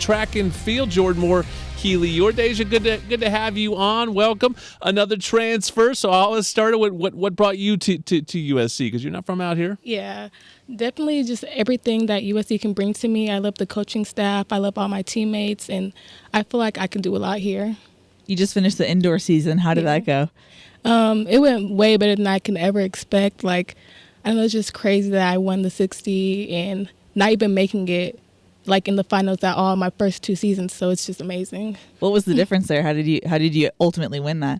track and field. Jordan Moore, Keely Yordasia, good to have you on. Welcome. Another transfer. So I'll start with what brought you to USC, because you're not from out here. Yeah, definitely just everything that USC can bring to me. I love the coaching staff. I love all my teammates, and I feel like I can do a lot here. You just finished the indoor season. How did that go? It went way better than I can ever expect. Like, I know it's just crazy that I won the 60 and not even making it like in the finals at all my first 2 seasons. So it's just amazing. What was the difference there? How did you ultimately win that?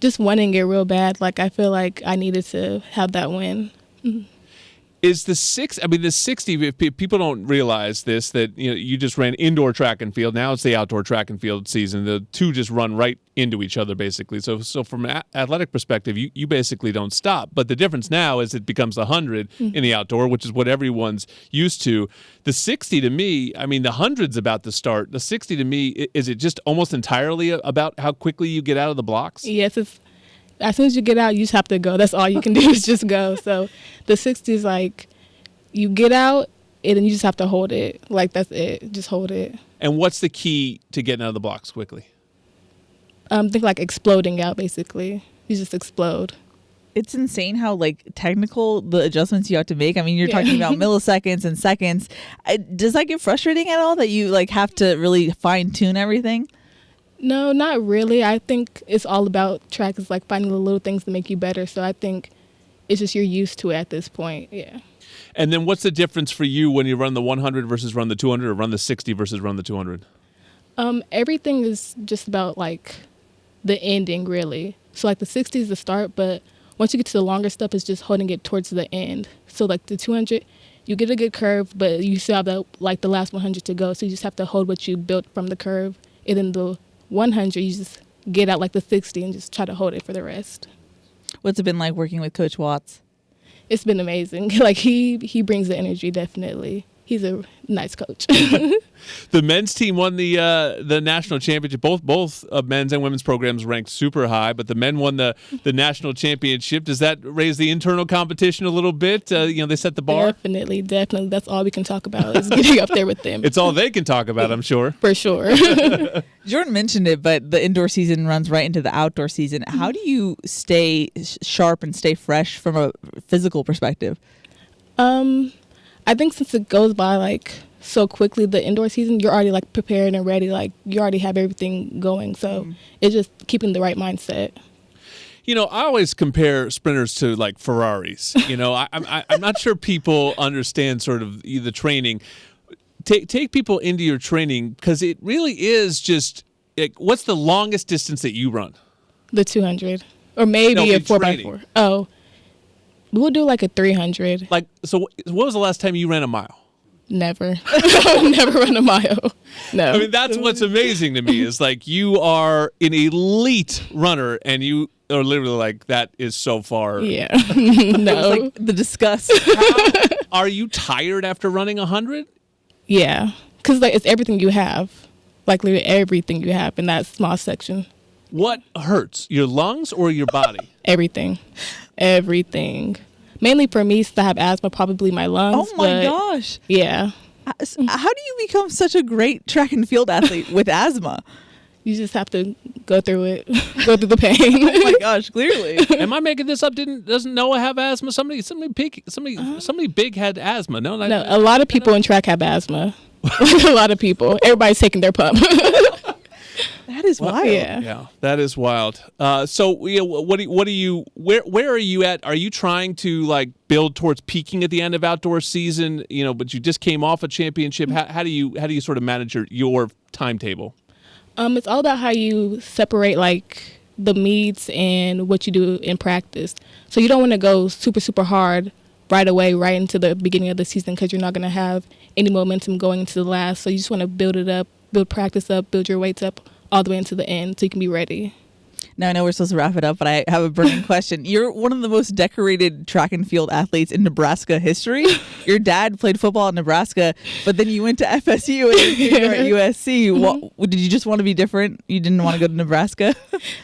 Just wanting it real bad. Like, I feel like I needed to have that win. Mm-hmm. Is the 60, if people don't realize this, that you just ran indoor track and field. Now it's the outdoor track and field season. The two just run right into each other, basically. So from an athletic perspective, you basically don't stop. But the difference now is it becomes 100 in the outdoor, which is what everyone's used to. The 60 to me, the 100's about to start. The 60 to me, is it just almost entirely about how quickly you get out of the blocks? Yes, as soon as you get out, you just have to go. That's all you can do is just go. So the 60 is like you get out and then you just have to hold it. Like, that's it. Just hold it. And what's the key to getting out of the blocks quickly? Think like exploding out, basically. You just explode. It's insane how technical the adjustments you have to make. You're talking about milliseconds and seconds. Does that get frustrating at all that you have to really fine tune everything? No, not really. I think it's all about track. It's like finding the little things to make you better. So I think it's just you're used to it at this point. Yeah. And then what's the difference for you when you run the 100 versus run the 200, or run the 60 versus run the 200? Everything is just about the ending, really. So the 60 is the start, but once you get to the longer stuff, it's just holding it towards the end. So the 200, you get a good curve, but you still have the last 100 to go. So you just have to hold what you built from the curve, and then the 100, you just get out the 60 and just try to hold it for the rest. What's it been like working with Coach Watts? It's been amazing. He brings the energy, definitely. He's a nice coach. The men's team won the national championship. Both men's and women's programs ranked super high, but the men won the national championship. Does that raise the internal competition a little bit? They set the bar? Definitely. That's all we can talk about is getting up there with them. It's all they can talk about, I'm sure. For sure. Jordan mentioned it, but the indoor season runs right into the outdoor season. How do you stay sharp and stay fresh from a physical perspective? I think since it goes by so quickly, the indoor season, you're already prepared and ready. You already have everything going. So it's just keeping the right mindset. I always compare sprinters to Ferraris. I'm not sure people understand sort of the training. Take people into your training, because it really is just what's the longest distance that you run? The 200, or maybe a 4x4. Oh. We'll do a 300. So what was the last time you ran a mile? Never. Never run a mile. No. That's what's amazing to me is you are an elite runner, and you are literally that is so far. Yeah. No. The disgust. Are you tired after running 100? Yeah. Because it's everything you have. Literally everything you have in that small section. What hurts? Your lungs or your body? Everything. Mainly for me, since I have asthma, probably my lungs. Oh my gosh. Yeah. How do you become such a great track and field athlete with asthma? You just have to go through it, go through the pain. Oh my gosh, clearly. Am I making this up? Doesn't Noah have asthma? Somebody big had asthma. No, a lot of people in track have asthma. A lot of people. Everybody's taking their pump. That is wild. Yeah, that is wild. So, where are you at? Are you trying to build towards peaking at the end of outdoor season? But you just came off a championship. How do you sort of manage your timetable? It's all about how you separate the meets and what you do in practice. So you don't want to go super, super hard right away, right into the beginning of the season, because you're not going to have any momentum going into the last. So you just want to build it up, build practice up, build your weights up all the way into the end so you can be ready. Now, I know we're supposed to wrap it up, but I have a burning question. You're one of the most decorated track and field athletes in Nebraska history. Your dad played football in Nebraska, but then you went to FSU and you're at USC. Did you just want to be different? You didn't want to go to Nebraska?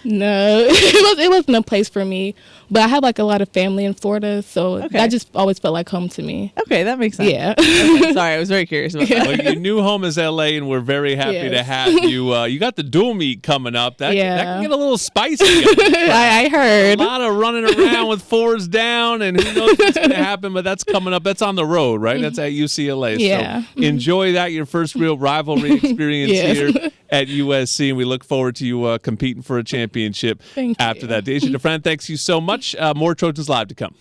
No, it wasn't a place for me. But I have like a lot of family in Florida, so that just always felt like home to me. Okay, that makes sense. Yeah. Okay, sorry, I was very curious about that. Well, your new home is LA, and we're very happy to have you. You got the dual meet coming up. That can get a little spicy. I heard. A lot of running around with fours down, and who knows what's going to happen, but that's coming up. That's on the road, right? That's at UCLA. Yeah. So enjoy that, your first real rivalry experience here at USC, and we look forward to you competing for a championship after that. Dajaz DeFrand, thanks you so much. More Trojans Live to come.